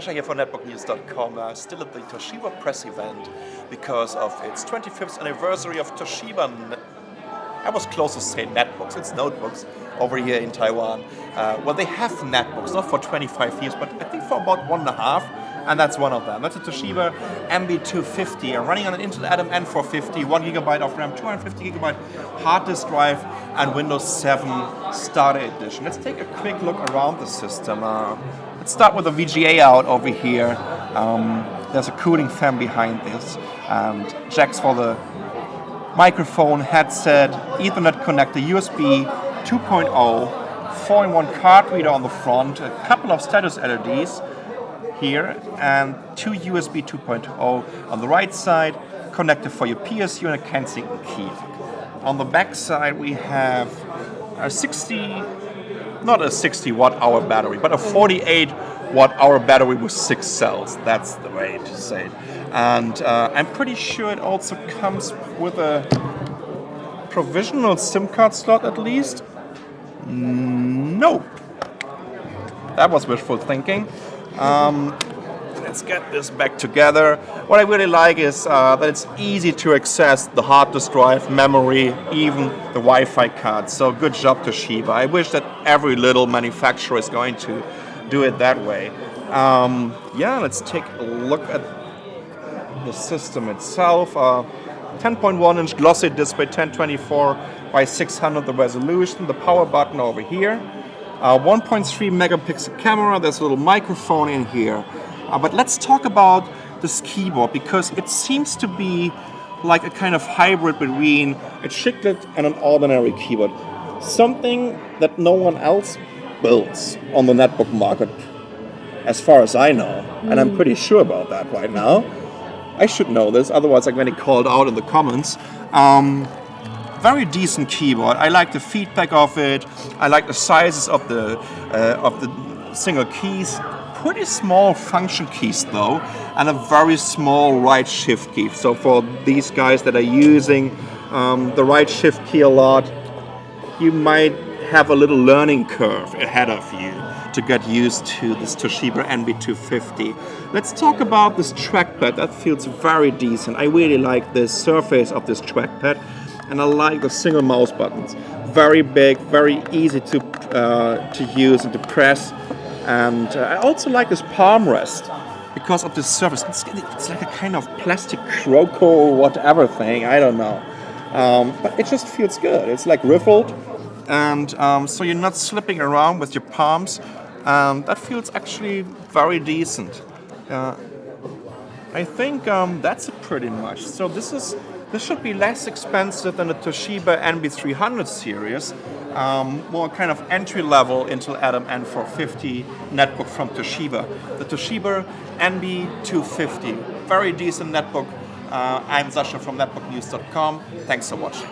Sasha here from netbooknews.com. Still at the Toshiba press event because of its 25th anniversary of Toshiba. I was close to say netbooks, it's notebooks over here in Taiwan. Well, they have netbooks, not for 25 years, but I think for about 1.5, and that's one of them. That's a Toshiba NB250, running on an Intel Atom N450, 1GB of RAM, 250GB hard disk drive, and Windows 7 Starter Edition. Let's take a quick look around the system. Let's start with the VGA out over here. There's a cooling fan behind this, and jacks for the microphone, headset, Ethernet connector, USB 2.0, 4-in-1 card reader on the front, a couple of status LEDs here, and two USB 2.0 on the right side, connector for your PSU and a Kensington key. On the back side we have a 60 watt-hour battery, but a 48 watt-hour battery with 6 cells. That's the way to say it. And I'm pretty sure it also comes with a provisional SIM card slot at least. Nope. That was wishful thinking. Let's get this back together. What I really like is that it's easy to access the hard disk drive, memory, even the Wi-Fi card. So good job, Toshiba. I wish that every little manufacturer is going to do it that way. Yeah, let's take a look at the system itself. 10.1-inch glossy display, 1024 by 600 the resolution. The power button over here. 1.3 megapixel camera. There's a little microphone in here. But let's talk about this keyboard, because it seems to be like a kind of hybrid between a chiclet and an ordinary keyboard. Something that no one else builds on the netbook market, as far as I know. And I'm pretty sure about that right now. I should know this, otherwise I'm going to be called out in the comments. Very decent keyboard. I like the feedback of it. I like the sizes of the single keys. Pretty small function keys though, and a very small right shift key. So for these guys that are using the right shift key a lot, you might have a little learning curve ahead of you to get used to this Toshiba NB250. Let's talk about this trackpad. That feels very decent. I really like the surface of this trackpad, and I like the single mouse buttons. Very big, very easy to use and to press. And I also like this palm rest because of this surface. It's like a kind of plastic croco or whatever thing, I don't know. But it just feels good. It's like riffled, and so you're not slipping around with your palms. That feels actually very decent. I think that's it pretty much. So this should be less expensive than the Toshiba NB300 series. More kind of entry-level Intel Atom N450 netbook from Toshiba. The Toshiba NB250. Very decent netbook. I'm Sasha from netbooknews.com. Thanks for watching.